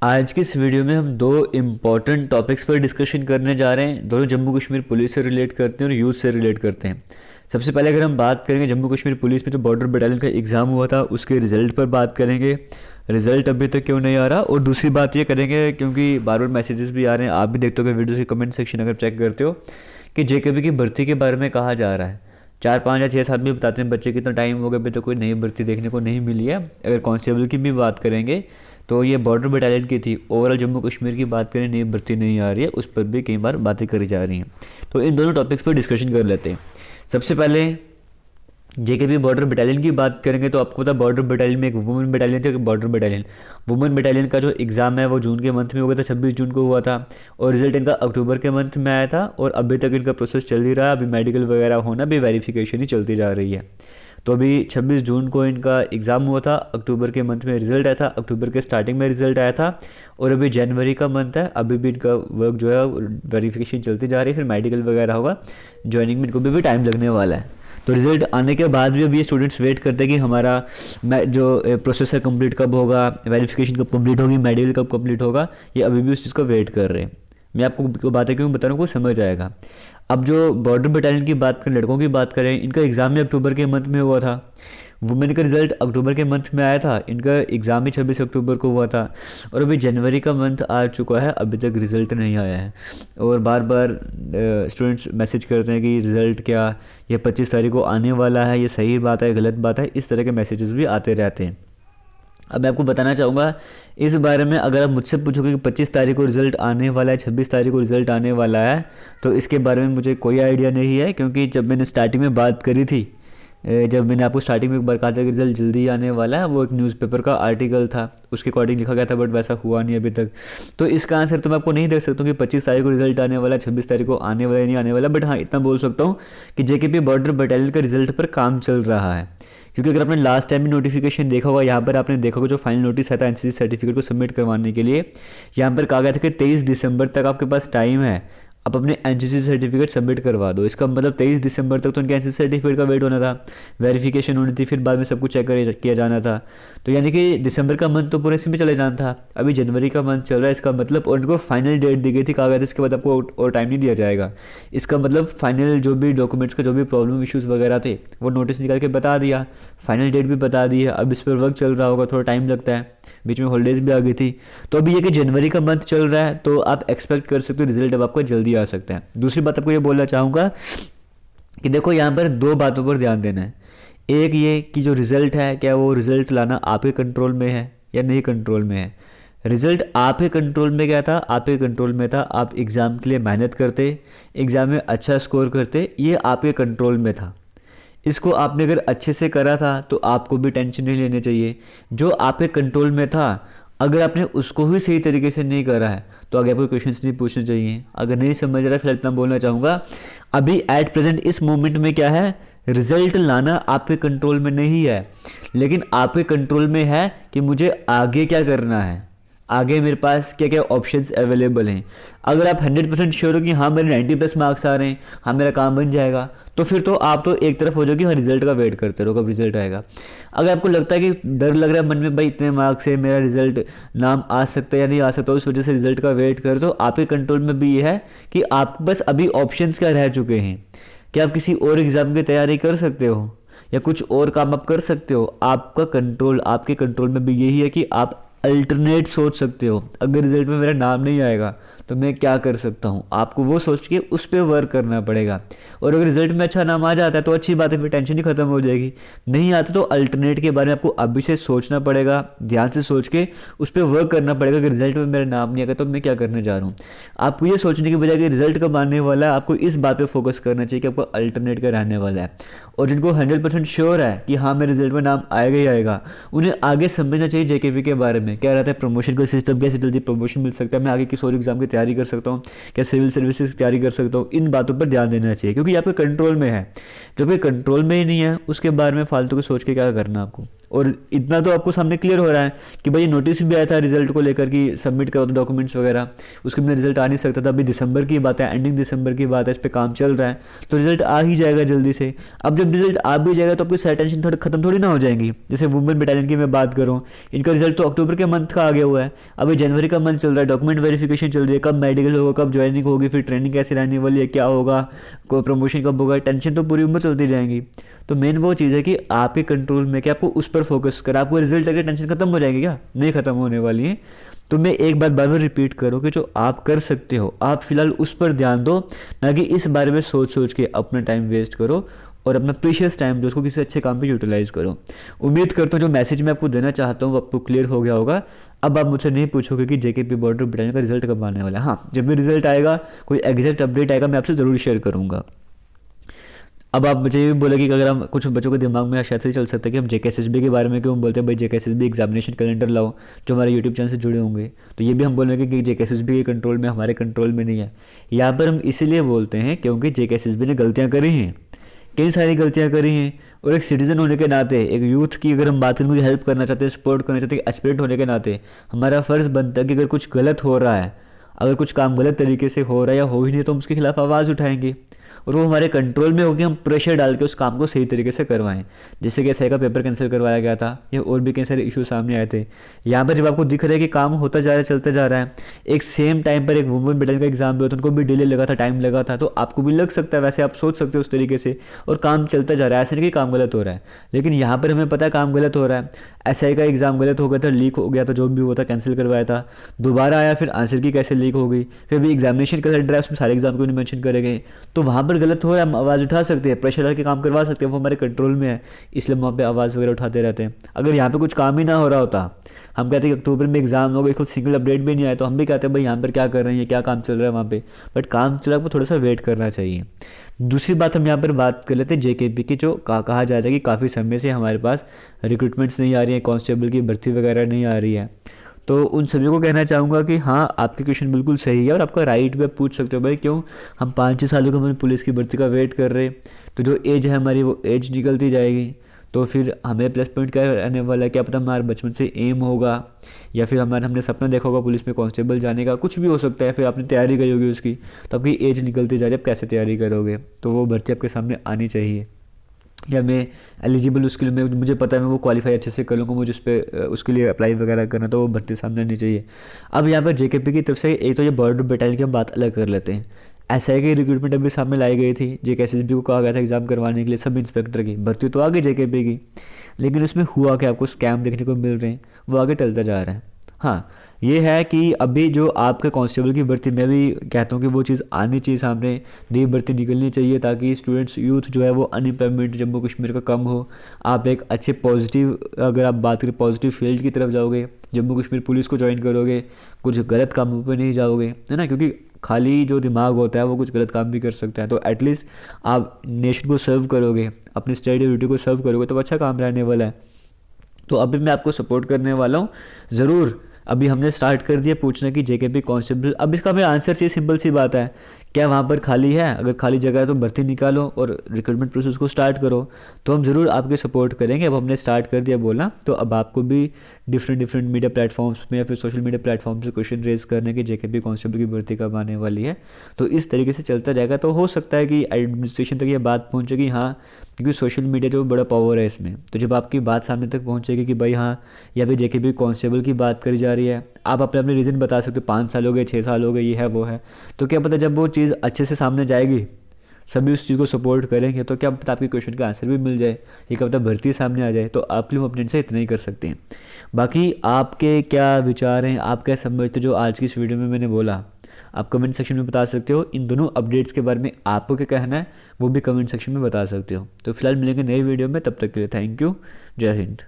आज की इस वीडियो में हम दो इम्पॉर्टेंट टॉपिक्स पर डिस्कशन करने जा रहे हैं। दोनों जम्मू कश्मीर पुलिस से रिलेट करते हैं और यूथ से रिलेट करते हैं। सबसे पहले अगर हम बात करेंगे जम्मू कश्मीर पुलिस में जो बॉर्डर बटालियन का एग्ज़ाम हुआ था उसके रिज़ल्ट पर बात करेंगे, रिज़ल्ट अभी तक क्यों नहीं आ रहा। और दूसरी बात ये करेंगे क्योंकि बार बार मैसेजेस भी आ रहे हैं, आप भी देखते हो वीडियो के कमेंट सेक्शन अगर चेक करते हो कि जेकेबी की भर्ती के बारे में कहा जा रहा है। 4 5 या 6 साल भी बताते हैं बच्चे कितना टाइम हो गया, अभी तो कोई नई भर्ती देखने को नहीं मिली है। अगर कांस्टेबल की भी बात करेंगे तो ये बॉर्डर बटालियन की थी। ओवरऑल जम्मू कश्मीर की बात करें, नई भर्ती नहीं आ रही है, उस पर भी कई बार बातें करी जा रही हैं। तो इन दोनों टॉपिक्स पर डिस्कशन कर लेते हैं। सबसे पहले जेकेबी बॉर्डर बटालियन की बात करेंगे तो आपको पता बॉर्डर बटालियन में एक वुमेन बटालियन थी, एक बॉर्डर बटालियन। वुमेन बटालियन का जो एग्ज़ाम है वो जून के मंथ में हो गया था, 26 जून को हुआ था। और रिजल्ट इनका अक्टूबर के मंथ में आया था और अभी तक इनका प्रोसेस चल ही रहा है। अभी मेडिकल वगैरह होना, अभी वेरिफिकेशन ही चलती जा रही है। तो अभी 26 जून को इनका एग्ज़ाम हुआ था, अक्टूबर के मंथ में रिज़ल्ट आया था, अक्टूबर के स्टार्टिंग में रिज़ल्ट आया था। और अभी जनवरी का मंथ है, अभी भी इनका वर्क जो है वेरिफिकेशन चलती जा रही है, फिर मेडिकल वगैरह होगा, ज्वाइनिंग में इनको भी टाइम लगने वाला है। तो रिज़ल्ट आने के बाद भी अभी ये स्टूडेंट्स वेट करते हैं कि हमारा जो प्रोसेस है कंप्लीट कब होगा, वेरिफिकेशन कब कंप्लीट होगी, मेडिकल कब कंप्लीट होगा, ये अभी भी उस चीज़ को वेट कर रहे हैं। मैं आपको बातें क्यों बता रहा हूँ, को समझ आएगा। अब जो बॉर्डर बटालियन की बात करें, लड़कों की बात करें, इनका एग्ज़ाम भी अक्टूबर के मंथ में हुआ था। वुमेन का रिज़ल्ट अक्टूबर के मंथ में आया था, इनका एग्ज़ाम भी 26 अक्टूबर को हुआ था। और अभी जनवरी का मंथ आ चुका है, अभी तक रिज़ल्ट नहीं आया है। और बार बार स्टूडेंट्स मैसेज करते हैं कि रिज़ल्ट क्या, ये 25 तारीख को आने वाला है, ये सही बात है गलत बात है, इस तरह के मैसेजेस भी आते रहते हैं। अब मैं आपको बताना चाहूँगा इस बारे में, अगर आप मुझसे पूछोगे कि 25 तारीख को रिज़ल्ट आने वाला है, 26 तारीख को रिज़ल्ट आने वाला है, तो इसके बारे में मुझे कोई आइडिया नहीं है। क्योंकि जब मैंने स्टार्टिंग में बात करी थी, जब मैंने आपको स्टार्टिंग में एक बार कहा था कि रिज़ल्ट जल्दी आने वाला है, वो एक न्यूज़पेपर का आर्टिकल था, उसके अकॉर्डिंग लिखा गया था, बट वैसा हुआ नहीं अभी तक। तो इसका आंसर तो मैं आपको नहीं दे सकता हूँ कि 25 तारीख को रिज़ल्ट आने वाला है, 26 तारीख को आने वाला है नहीं आने वाला। बट हाँ, इतना बोल सकता हूँ कि जेकेपी बॉर्डर बटालियन का रिज़ल्ट पर काम चल रहा है। क्योंकि अगर आपने लास्ट टाइम भी नोटिफिकेशन देखा होगा, यहाँ पर आपने देखा होगा जो फाइनल नोटिस आया था एनसीसी सर्टिफिकेट को सबमिट करवाने के लिए, यहाँ पर कहा गया था कि 23 दिसंबर तक आपके पास टाइम है, आप अपने एनसीसी सर्टिफिकेट सबमिट करवा दो। इसका मतलब 23 दिसंबर तक तो उनके एनसीसी सर्टिफिकेट का वेट होना था, वेरिफिकेशन होनी थी, फिर बाद में सब कुछ चेक किया जाना था। तो यानी कि दिसंबर का मंथ तो पूरे इसी में चले जाना था। अभी जनवरी का मंथ चल रहा है, इसका मतलब और उनको फाइनल डेट दी गई थी, कहा गया था इसके बाद आपको और टाइम नहीं दिया जाएगा। इसका मतलब फाइनल जो भी डॉक्यूमेंट्स का जो भी प्रॉब्लम इश्यूज़ वगैरह थे वो नोटिस निकाल के बता दिया, फाइनल डेट भी बता दी है। अब इस पर वर्क चल रहा होगा, थोड़ा टाइम लगता है, बीच में हॉलीडेज भी आ गई थी। तो अभी ये कि जनवरी का मंथ चल रहा है, तो आप एक्सपेक्ट कर सकते हो रिजल्ट अब आपका जल्दी आ सकता है। दूसरी बात आपको ये बोलना चाहूँगा कि देखो यहाँ पर दो बातों पर ध्यान देना है। एक ये कि जो रिज़ल्ट है, क्या वो रिज़ल्ट लाना आपके कंट्रोल में है या नहीं कंट्रोल में है। रिज़ल्ट आपके कंट्रोल में क्या था, आपके कंट्रोल में था, आप एग्ज़ाम के लिए मेहनत करते, एग्ज़ाम में अच्छा स्कोर करते, ये आपके कंट्रोल में था। इसको आपने अगर अच्छे से करा था तो आपको भी टेंशन नहीं लेनी चाहिए। जो आपके कंट्रोल में था, अगर आपने उसको ही सही तरीके से नहीं करा है तो आगे आपको क्वेश्चंस नहीं पूछने चाहिए। अगर नहीं समझ रहा है, फिर इतना बोलना चाहूँगा, अभी एट प्रेजेंट इस मोमेंट में क्या है, रिजल्ट लाना आपके कंट्रोल में नहीं है, लेकिन आपके कंट्रोल में है कि मुझे आगे क्या करना है, आगे मेरे पास क्या क्या ऑप्शंस अवेलेबल हैं। अगर आप 100% श्योर हो कि हाँ मेरे 90+ मार्क्स आ रहे हैं, हाँ मेरा काम बन जाएगा, तो फिर तो आप तो एक तरफ हो जाओगे, हाँ रिजल्ट का वेट करते रहो कब रिजल्ट आएगा। अगर आपको लगता है कि डर लग रहा है मन में, भाई इतने मार्क्स है, मेरा रिजल्ट नाम आ सकता है या नहीं आ सकता, उस वजह से रिजल्ट का वेट कर, तो आपके कंट्रोल में भी ये है कि आपके पास अभी ऑप्शंस क्या रह चुके हैं। क्या आप किसी और एग्ज़ाम की तैयारी कर सकते हो या कुछ और काम आप कर सकते हो। आपका कंट्रोल, आपके कंट्रोल में भी यही है कि आप अल्टरनेट सोच सकते हो। अगर रिजल्ट में मेरा नाम नहीं आएगा तो मैं क्या कर सकता हूँ, आपको वो सोच के उस पर वर्क करना पड़ेगा। और अगर रिजल्ट में अच्छा नाम आ जाता है तो अच्छी बात है, फिर टेंशन ही खत्म हो जाएगी। नहीं आता तो अल्टरनेट के बारे में आपको अभी से सोचना पड़ेगा, ध्यान से सोच के उस पर वर्क करना पड़ेगा कि रिजल्ट में मेरा नाम नहीं आएगा तो मैं क्या करने जा रहा हूँ। आपको ये सोचने की बजाय कि रिजल्ट कब आने वाला है, आपको इस बात पर फोकस करना चाहिए कि आपको अल्टरनेट का रहने वाला है। और जिनको 100% श्योर है कि हाँ मेरे रिजल्ट में नाम आएगा ही आएगा, उन्हें आगे समझना चाहिए जेकेपी के बारे में, क्या रहता है प्रमोशन का सिस्टम, कैसे जल्दी प्रमोशन मिल सकता है, मैं आगे किस और एग्जाम की तैयारी कर सकता हूँ, क्या सिविल सर्विसेज की तैयारी कर सकता हूँ। इन बातों पर ध्यान देना चाहिए क्योंकि आपके कंट्रोल में है। जो आपके कंट्रोल में ही नहीं है उसके बारे में फालतू के सोच के क्या करना आपको। और इतना तो आपको सामने क्लियर हो रहा है कि भाई नोटिस भी आया था रिजल्ट को लेकर कि सबमिट करो तो डॉक्यूमेंट्स वगैरह, उसके बिना रिजल्ट आ नहीं सकता था। अभी दिसंबर की बात है, एंडिंग दिसंबर की बात है, इस पर काम चल रहा है, तो रिजल्ट आ ही जाएगा जल्दी से। अब जब रिजल्ट आ भी जाएगा तो आपकी सारी टेंशन थोड़ी खत्म थोड़ी ना हो जाएंगी। जैसे वुमेन बटालियन की मैं बात करूँ, इनका रिजल्ट तो अक्टूबर के मंथ का आ गया हुआ है, अभी जनवरी का मंथ चल रहा है, डॉक्यूमेंट वेरिफिकेशन चल रही है, कब मेडिकल होगा, कब ज्वाइनिंग होगी, फिर ट्रेनिंग कैसे रहने वाली है, क्या होगा, कोई प्रमोशन कब होगा, टेंशन तो पूरी उम्र चलती जाएंगी। तो मेन वो चीज़ है कि आपके कंट्रोल में कि आपको उस पर फोकस कर, आपको रिजल्ट तक टेंशन खत्म हो जाएगी क्या, नहीं खत्म होने वाली है। तो मैं एक बात बार बार रिपीट करूँ कि जो आप कर सकते हो आप फिलहाल उस पर ध्यान दो, ना कि इस बारे में सोच सोच के अपना टाइम वेस्ट करो और अपना प्रीशियस टाइम जो उसको किसी अच्छे काम पे यूटिलाइज करो। उम्मीद करता हूँ जो मैसेज मैं आपको देना चाहता हूँ वो आपको क्लियर हो गया होगा। अब आप मुझसे नहीं पूछोगे कि जेकेपी बॉर्डर बटालियन का रिजल्ट कब आने वाला है। हाँ, जब भी रिजल्ट आएगा, कोई एग्जैक्ट अपडेट आएगा, मैं आपसे ज़रूर शेयर करूँगा। अब आप मुझे ये भी बोलेगी कि अगर हम कुछ बच्चों के दिमाग में शायद से चल सकता है कि हम जेकेएसएसबी के बारे में क्यों बोलते हैं, भाई जेकेएसएसबी एग्जामिनेशन कैलेंडर लाओ, जो हमारे यूट्यूब चैनल से जुड़े होंगे। तो ये भी हम बोलेंगे कि जेकेएसएसबी के कंट्रोल में, हमारे कंट्रोल में नहीं है। यहाँ पर हम इसीलिए बोलते हैं क्योंकि जेकेएसएसबी ने गलतियाँ करी हैं, कई सारी गलतियाँ करी हैं, और एक सिटीज़न होने के नाते, एक यूथ की अगर हम बात करें, मुझे हेल्प करना चाहते हैं, सपोर्ट करना चाहते हैं, एस्पिरेंट होने के नाते हमारा फ़र्ज़ बनता है कि अगर कुछ गलत हो रहा है, अगर कुछ काम गलत तरीके से हो रहा है या हो ही नहीं, तो हम उसके खिलाफ आवाज़ उठाएंगे और वो हमारे कंट्रोल में होगी, हम प्रेशर डाल के उस काम को सही तरीके से करवाएं। जैसे कि एसआई का पेपर कैंसिल करवाया गया था, या और भी कई सारे इशू सामने आए थे। यहाँ पर जब आपको दिख रहा है कि काम होता जा रहा है, चलता जा रहा है, एक सेम टाइम पर एक वुमेन बटालियन का एग्जाम भी होता है, उनको भी डिले लगा था, टाइम लगा था, तो आपको भी लग सकता है, वैसे आप सोच सकते हो उस तरीके से, और काम चलता जा रहा है, ऐसा नहीं कि काम गलत हो रहा है। लेकिन यहाँ पर हमें पता है काम गलत हो रहा है, एसआई का एग्जाम गलत हो गया था, लीक हो गया था, जो भी हुआ था कैंसिल करवाया था, दोबारा आया, फिर आंसर की कैसे लीक हो गई, फिर भी एग्जामिनेशन कैलेंडर है उसमें सारे एग्जाम को नहीं मेंशन करे गए, तो वहाँ पर गलत हो रहा है, हम आवाज़ उठा सकते हैं, प्रेशर डाल के काम करवा सकते हैं, वो हमारे कंट्रोल में है, इसलिए हम वहाँ पे आवाज़ वगैरह उठाते रहते हैं। अगर यहाँ पे कुछ काम ही ना हो रहा होता, हम कहते हैं कि अक्टूबर में एग्जाम होगा, कुछ सिंगल अपडेट भी नहीं आया, तो हम भी कहते हैं भाई यहाँ पर क्या कर रहे हैं, क्या काम चल रहा है वहाँ पे, बट काम चल रहा है, आपको थोड़ा सा वेट करना चाहिए। दूसरी बात हम यहाँ पर बात कर लेते हैं जेकेपी की, जो कहा जाता है कि काफ़ी समय से हमारे पास रिक्रूटमेंट्स नहीं आ रही है, कांस्टेबल की भर्ती वगैरह नहीं आ रही है। तो उन सभी को कहना चाहूँगा कि हाँ, आपके क्वेश्चन बिल्कुल सही है और आपका राइट भी, आप पूछ सकते हो भाई क्यों हम 5-6 सालों को हमारी पुलिस की भर्ती का वेट कर रहे, तो जो एज है हमारी वो एज निकलती जाएगी, तो फिर हमें प्लस पॉइंट क्या रहने वाला है, क्या पता हमारा बचपन से एम होगा, या फिर हमने सपना देखा होगा पुलिस में कांस्टेबल जाने का, कुछ भी हो सकता है, फिर आपने तैयारी करी होगी उसकी, तो आपकी एज निकलती जा रही है, आप कैसे तैयारी करोगे, तो वो भर्ती आपके सामने आनी चाहिए। या मैं एलिजिबल उसके लिए, मैं मुझे पता है मैं वो क्वालिफाई अच्छे से कर लूँगा, मुझे उस पर उसके लिए अप्लाई वगैरह करना, तो वो भर्ती सामने आनी चाहिए। अब यहाँ पर जेकेपी की तरफ से एक तो ये बॉर्डर बटालियन की हम बात अलग कर लेते हैं, एसआई की रिक्रूटमेंट अभी सामने लाई गई थी, जेकेएसएसबी को कहा गया था एग्जाम करवाने के लिए, सब इंस्पेक्टर की भर्ती तो आ गई जेकेपी की, लेकिन उसमें हुआ क्या, आपको स्कैम देखने को मिल रहे हैं, वो आगे टलता जा रहा है। हाँ, ये है कि अभी जो आपके कांस्टेबल की भर्ती, मैं भी कहता हूँ कि वो चीज़ आनी चाहिए सामने, नई भर्ती निकलनी चाहिए, ताकि स्टूडेंट्स, यूथ जो है वो अनएम्प्लॉयमेंट जम्मू कश्मीर का कम हो। आप एक अच्छे पॉजिटिव, अगर आप बात करें पॉजिटिव फील्ड की तरफ जाओगे, जम्मू कश्मीर पुलिस को ज्वाइन करोगे, कुछ गलत कामों पर नहीं जाओगे, है ना, क्योंकि खाली जो दिमाग होता है वो कुछ गलत काम भी कर सकता है। तो एटलीस्ट आप नेशन को सर्व करोगे, अपनी स्टडी ड्यूटी को सर्व करोगे, तो अच्छा काम रहने वाला है। तो अभी मैं आपको सपोर्ट करने वाला हूँ ज़रूर। अभी हमने स्टार्ट कर दिया पूछना कि जेकेपी कांस्टेबल, अब इसका हमें आंसर चाहिए, सिंपल सी बात है, क्या वहाँ पर खाली है, अगर खाली जगह है तो भर्ती निकालो और रिक्रूटमेंट प्रोसेस को स्टार्ट करो, तो हम ज़रूर आपके सपोर्ट करेंगे। अब हमने स्टार्ट कर दिया बोला, तो अब आपको भी डिफरेंट मीडिया प्लेटफॉर्म्स में या फिर सोशल मीडिया प्लेटफॉर्म से क्वेश्चन रेज करने की जेकेपी कांस्टेबल की भर्ती कब आने वाली है, तो इस तरीके से चलता जाएगा। तो हो सकता है कि एडमिनिस्ट्रेशन तक ये बात पहुँचेगी, हाँ, क्योंकि सोशल मीडिया जो बड़ा पावर है इसमें, तो जब आपकी बात सामने तक पहुँचेगी कि भाई हाँ, यहाँ पे जेकेपी कांस्टेबल की बात करी जा रही है, आप अपने अपने रीज़न बता सकते हो, 5 साल हो गए, 6 साल हो गए, ये है वो है, तो क्या पता जब वो चीज़ अच्छे से सामने जाएगी, सभी उस चीज़ को सपोर्ट करेंगे, तो क्या पता आपके क्वेश्चन का आंसर भी मिल जाए, ये क्या पता भर्ती सामने आ जाए। तो आपके लिए हम अपने से इतना ही कर सकते हैं। बाकी आपके क्या विचार हैं, आप क्या समझते हो जो आज की इस वीडियो में मैंने बोला, आप कमेंट सेक्शन में बता सकते हो। इन दोनों अपडेट्स के बारे में आपको क्या कहना है वो भी कमेंट सेक्शन में बता सकते हो। तो फिलहाल मिलेंगे नई वीडियो में, तब तक के लिए थैंक यू, जय हिंद।